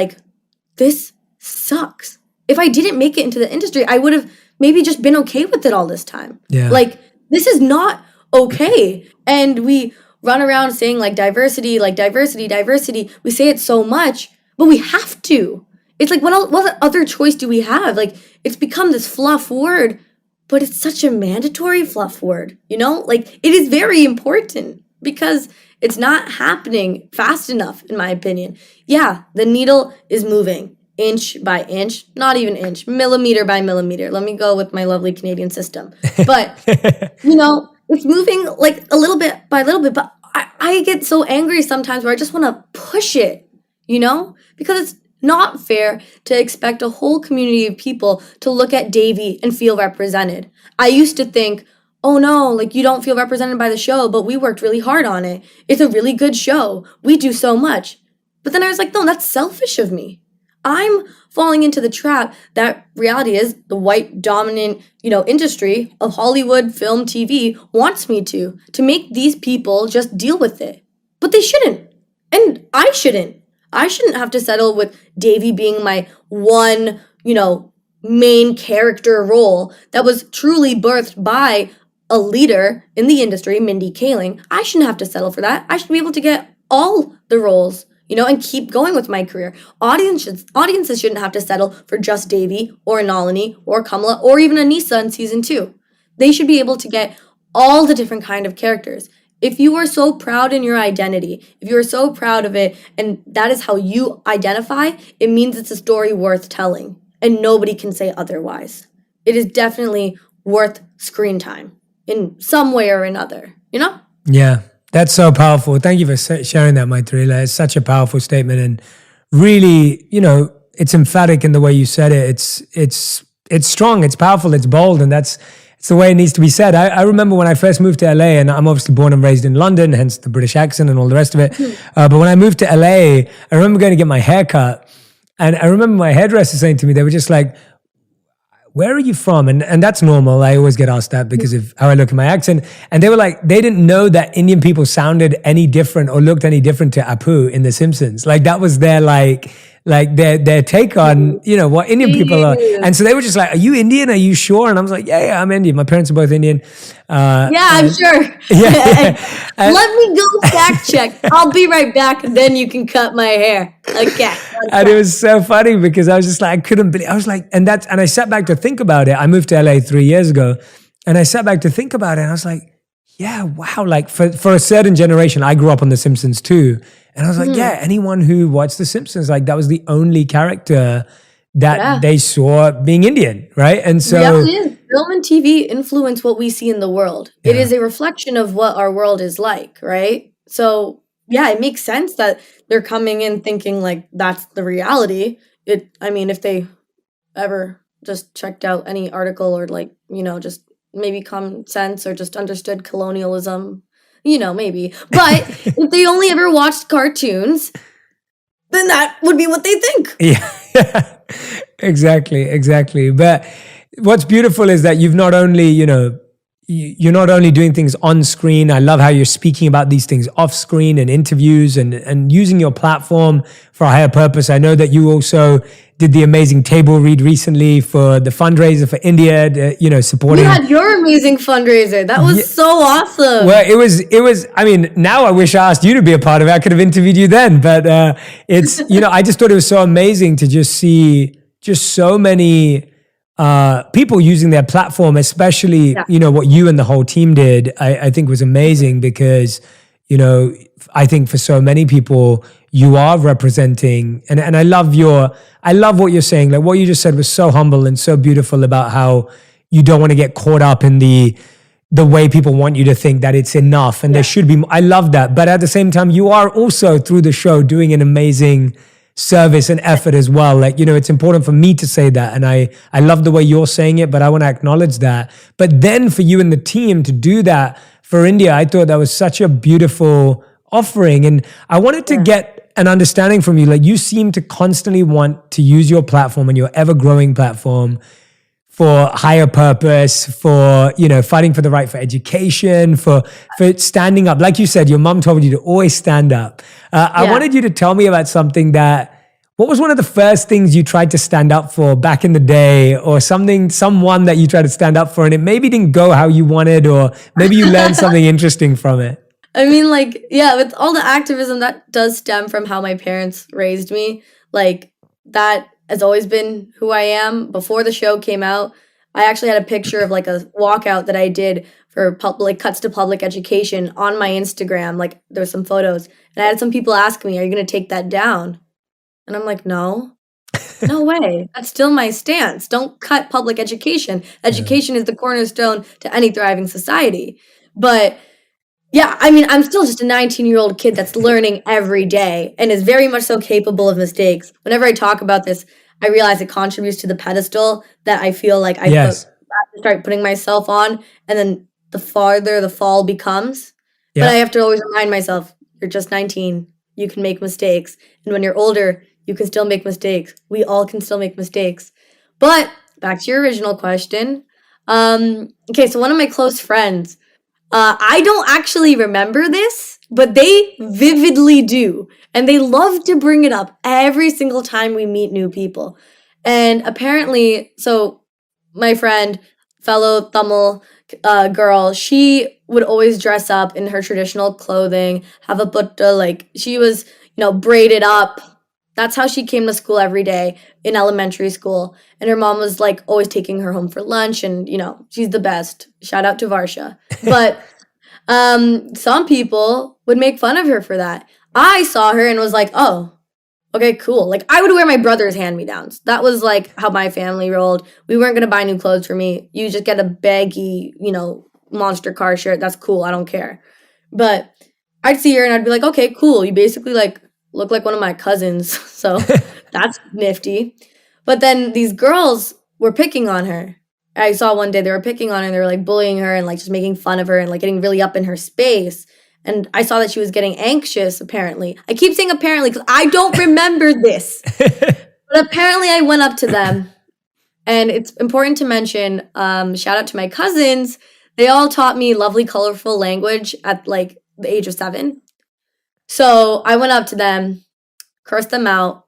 this sucks. If I didn't make it into the industry, I would have maybe just been okay with it all this time. Yeah. This is not okay. And we run around saying like diversity, like diversity, diversity. We say it so much, but we have to. It's like, what other choice do we have? Like, it's become this fluff word, but it's such a mandatory fluff word, you know? Like, it is very important because it's not happening fast enough, in my opinion. Yeah, the needle is moving inch by inch, not even inch, millimeter by millimeter. Let me go with my lovely Canadian system. But, you know, it's moving like a little bit by little bit, but I get so angry sometimes where I just want to push it, you know? Because it's not fair to expect a whole community of people to look at Davy and feel represented. I used to think, oh no, like you don't feel represented by the show, but we worked really hard on it. It's a really good show. We do so much. But then I was like, no, that's selfish of me. I'm falling into the trap that reality is the white dominant, industry of Hollywood, film, TV wants me to make these people just deal with it. But they shouldn't. And I shouldn't. I shouldn't have to settle with Davy being my one, main character role that was truly birthed by a leader in the industry, Mindy Kaling. I shouldn't have to settle for that. I should be able to get all the roles, and keep going with my career. Audiences shouldn't have to settle for just Davy or Nalini or Kamala or even Anissa in season 2. They should be able to get all the different kind of characters. If you are so proud in your identity, if you are so proud of it, and that is how you identify, it means it's a story worth telling, and nobody can say otherwise. It is definitely worth screen time in some way or another, Yeah, that's so powerful. Thank you for sharing that, Maitreyi. It's such a powerful statement, and really, it's emphatic in the way you said it. It's strong, it's powerful, it's bold, and it's the way it needs to be said. I remember when I first moved to LA, and I'm obviously born and raised in London, hence the British accent and all the rest of it. But when I moved to LA, I remember going to get my hair cut, and I remember my hairdresser saying to me, they were just like, where are you from? And that's normal. I always get asked that because of how I look in my accent. And they were like, they didn't know that Indian people sounded any different or looked any different to Apu in The Simpsons. Like that was their their take on, what Indian people are. And so they were just like, are you Indian? Are you sure? And I was like, yeah, I'm Indian. My parents are both Indian. I'm sure. Yeah. Let me go fact check. I'll be right back. Then you can cut my hair. Okay. And it was so funny because I was just like, I couldn't believe, I was like, and I sat back to think about it. I moved to LA 3 years ago, and I sat back to think about it, and I was like, yeah, wow. Like for a certain generation, I grew up on The Simpsons too. And I was like, yeah, anyone who watched The Simpsons, like that was the only character that they saw being Indian, right? And so reality is film and TV influence what we see in the world. Yeah. It is a reflection of what our world is like, right? So yeah, it makes sense that they're coming in thinking like that's the reality. If they ever just checked out any article or just maybe common sense or just understood colonialism, maybe. But if they only ever watched cartoons, then that would be what they think. Yeah, exactly. But what's beautiful is that you've not only, you're not only doing things on screen. I love how you're speaking about these things off screen and interviews and using your platform for a higher purpose. I know that you also did the amazing table read recently for the fundraiser for India, supporting. You had your amazing fundraiser. That was so awesome. Well, it was, now I wish I asked you to be a part of it. I could have interviewed you then, but it's, I just thought it was so amazing to just see just so many people using their platform, especially, what you and the whole team did, I think was amazing because, I think for so many people, you are representing, and I love what you're saying. Like what you just said was so humble and so beautiful about how you don't want to get caught up in the way people want you to think that it's enough and there should be. I love that. But at the same time, you are also through the show doing an amazing service and effort as well. Like, it's important for me to say that. And I love the way you're saying it, but I want to acknowledge that. But then for you and the team to do that for India, I thought that was such a beautiful offering. And I wanted to get an understanding from you. Like you seem to constantly want to use your platform and your ever growing platform for higher purpose, for, fighting for the right for education, for standing up. Like you said, your mom told you to always stand up. I wanted you to tell me about something that What was one of the first things you tried to stand up for back in the day, or someone that you tried to stand up for and it maybe didn't go how you wanted, or maybe you learned something interesting from it? I mean, like, yeah, with all the activism, that does stem from how my parents raised me. Like, that has always been who I am. Before the show came out, I actually had a picture of like a walkout that I did for public cuts to public education on my Instagram. Like, there were some photos, and I had some people ask me, "Are you going to take that down?" And I'm like, "No, no way. That's still my stance. Don't cut public education. Education is the cornerstone to any thriving society." But yeah, I mean, I'm still just a 19-year-old kid that's learning every day and is very much so capable of mistakes. Whenever I talk about this, I realize it contributes to the pedestal that I feel like I Yes. have to start putting myself on, and then the farther the fall becomes. But I Yeah. have to always remind myself, you're just 19. You can make mistakes. And when you're older, you can still make mistakes. We all can still make mistakes. But back to your original question. Okay, so one of my close friends, I don't actually remember this, but they vividly do. And they love to bring it up every single time we meet new people. And apparently, so my friend, fellow Tamil girl, she would always dress up in her traditional clothing, have a butta, like she was, braided up. That's how she came to school every day in elementary school. And her mom was like always taking her home for lunch, and she's the best. Shout out to Varsha. But some people would make fun of her for that. I saw her and was like, oh, okay, cool. Like, I would wear my brother's hand-me-downs. That was like how my family rolled. We weren't gonna buy new clothes for me. You just get a baggy, monster car shirt. That's cool. I don't care. But I'd see her and I'd be like, okay, cool. You basically like look like one of my cousins. So that's nifty. But then these girls were picking on her. I saw one day they were picking on her and they were like bullying her and like just making fun of her and like getting really up in her space. And I saw that she was getting anxious, apparently. I keep saying apparently because I don't remember this. But apparently I went up to them. And it's important to mention, shout out to my cousins. They all taught me lovely, colorful language at like the age of 7. So I went up to them, cursed them out,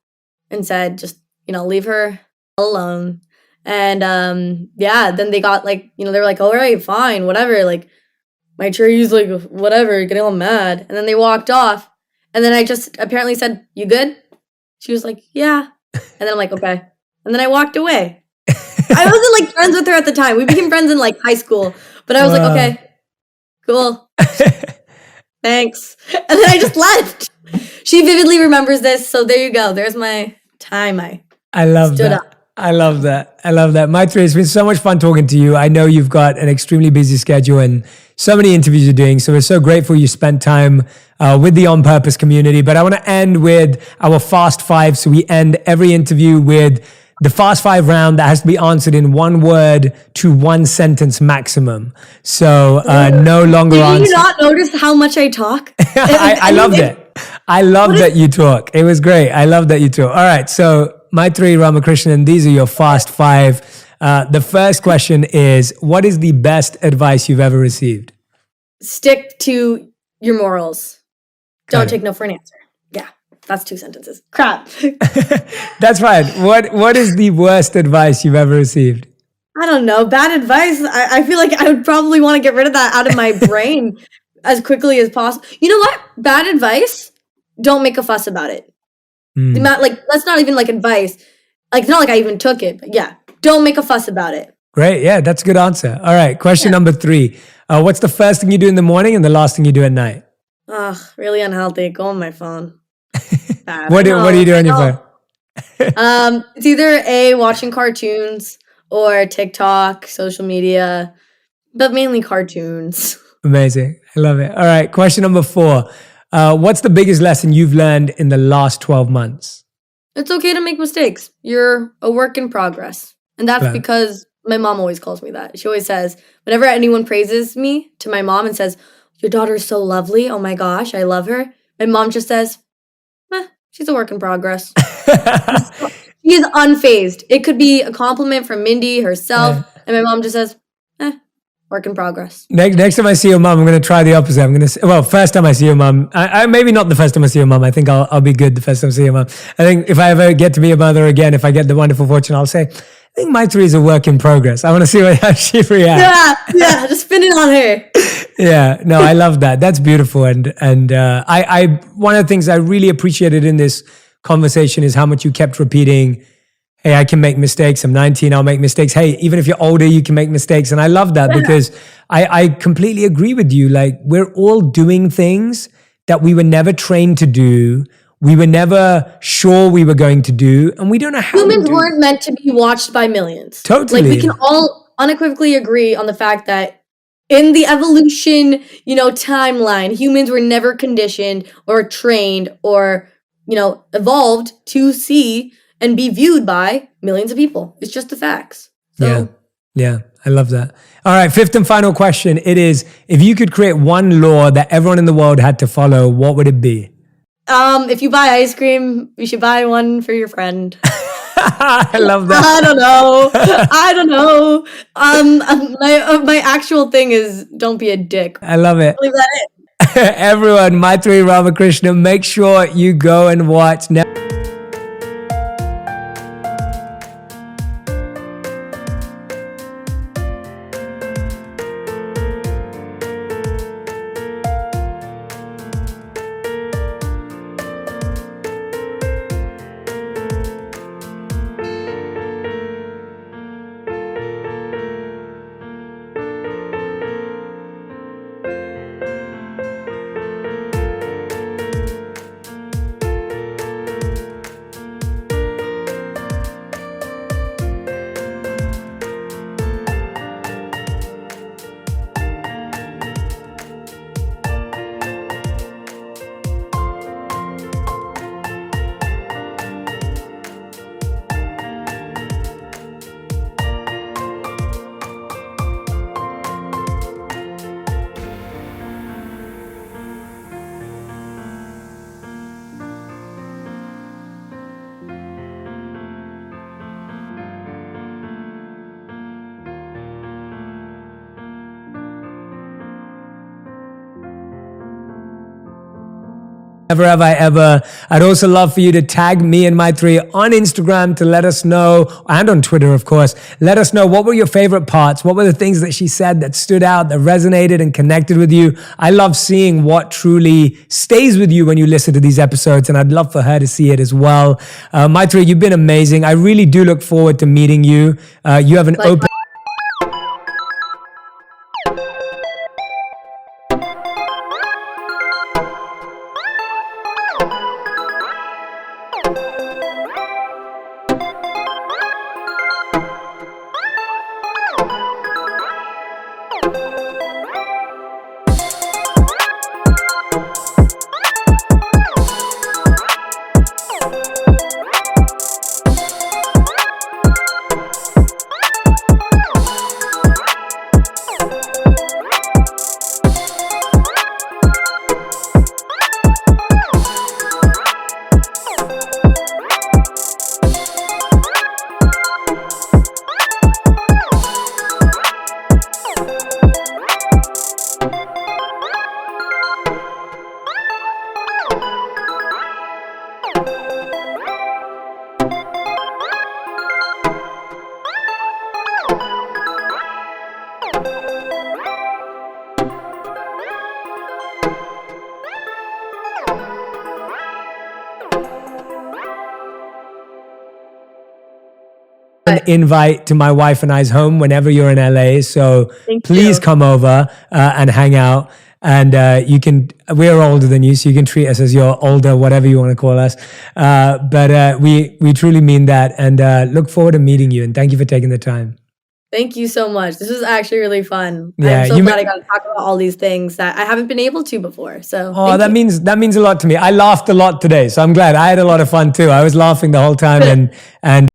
and said, just, leave her alone. And yeah, then they got like, they were like, all right, fine, whatever. Like, Maitreyi's like, whatever, getting all mad. And then they walked off. And then I just apparently said, you good? She was like, yeah. And then I'm like, okay. And then I walked away. I wasn't like friends with her at the time. We became friends in like high school. But I was like, okay, cool. Thanks. And then I just left. She vividly remembers this. So there you go. There's my time. I love stood that. up. I love that. I love that. Maitreyi, it's been so much fun talking to you. I know you've got an extremely busy schedule and so many interviews you're doing. So we're so grateful you spent time with the On Purpose community. But I want to end with our Fast Five. So we end every interview with the Fast Five round that has to be answered in 1 word to 1 sentence maximum. So no longer Did answer. you not notice how much I talk? I loved it. I love that you talk. It was great. I love that you talk. All right. So Maitreyi Ramakrishnan, these are your Fast Five. The first question is, what is the best advice you've ever received? Stick to your morals. Got Don't it. take no for an answer. Yeah, that's 2 sentences. Crap. That's right. What is the worst advice you've ever received? I don't know. Bad advice. I feel like I would probably want to get rid of that out of my brain as quickly as possible. You know what? Bad advice. Don't make a fuss about it. Like, that's not even like advice. Like, it's not like I even took it. But yeah, don't make a fuss about it. Great. Yeah, that's a good answer. All right. Question number 3. What's the first thing you do in the morning and the last thing you do at night? Ugh, really unhealthy. Go on my phone. Bad. What do you do on your phone? It's either watching cartoons or TikTok, social media, but mainly cartoons. Amazing. I love it. All right. Question number 4. What's the biggest lesson you've learned in the last 12 months? It's okay to make mistakes. You're a work in progress. And that's Right. because my mom always calls me that. She always says, whenever anyone praises me to my mom and says, your daughter is so lovely, oh my gosh, I love her, my mom just says, she's a work in progress. She is unfazed. It could be a compliment from Mindy herself, and my mom just says, work in progress. Next time I see your mom, I'm going to try the opposite. I'm going to say, well, first time I see your mom, I maybe not the first time I see your mom. I think I'll be good the first time I see your mom. I think if I ever get to be a mother again, if I get the wonderful fortune, I'll say, I think Maitreyi is a work in progress. I want to see how she reacts. Yeah, just spin it on her. Yeah, no, I love that. That's beautiful. And I one of the things I really appreciated in this conversation is how much you kept repeating, hey, I can make mistakes. I'm 19, I'll make mistakes. Hey, even if you're older, you can make mistakes. And I love that because I completely agree with you. Like, we're all doing things that we were never trained to do. We were never sure we were going to do, and we don't know how Humans weren't meant to be watched by millions. Totally. Like, we can all unequivocally agree on the fact that in the evolution, timeline, humans were never conditioned or trained or, evolved to see and be viewed by millions of people. It's just the facts. So. Yeah, I love that. All right, fifth and final question. It is, if you could create one law that everyone in the world had to follow, what would it be? If you buy ice cream, you should buy one for your friend. I love that. I don't know. My actual thing is, don't be a dick. I love it. Leave that in. Everyone, Maitreyi Ramakrishnan, make sure you go and watch. Never have I ever. I'd also love for you to tag me and Maitreyi on Instagram to let us know, and on Twitter, of course. Let us know, what were your favorite parts? What were the things that she said that stood out, that resonated and connected with you? I love seeing what truly stays with you when you listen to these episodes, and I'd love for her to see it as well. Maitreyi, you've been amazing. I really do look forward to meeting you. You have an open... an invite to my wife and I's home whenever you're in LA. So please come over and hang out. And we're older than you, so you can treat us as your older, whatever you want to call us. But we truly mean that, and look forward to meeting you. And thank you for taking the time. Thank you so much. This was actually really fun. Yeah, I'm so glad I got to talk about all these things that I haven't been able to before. So that means a lot to me. I laughed a lot today, so I'm glad. I had a lot of fun too. I was laughing the whole time, and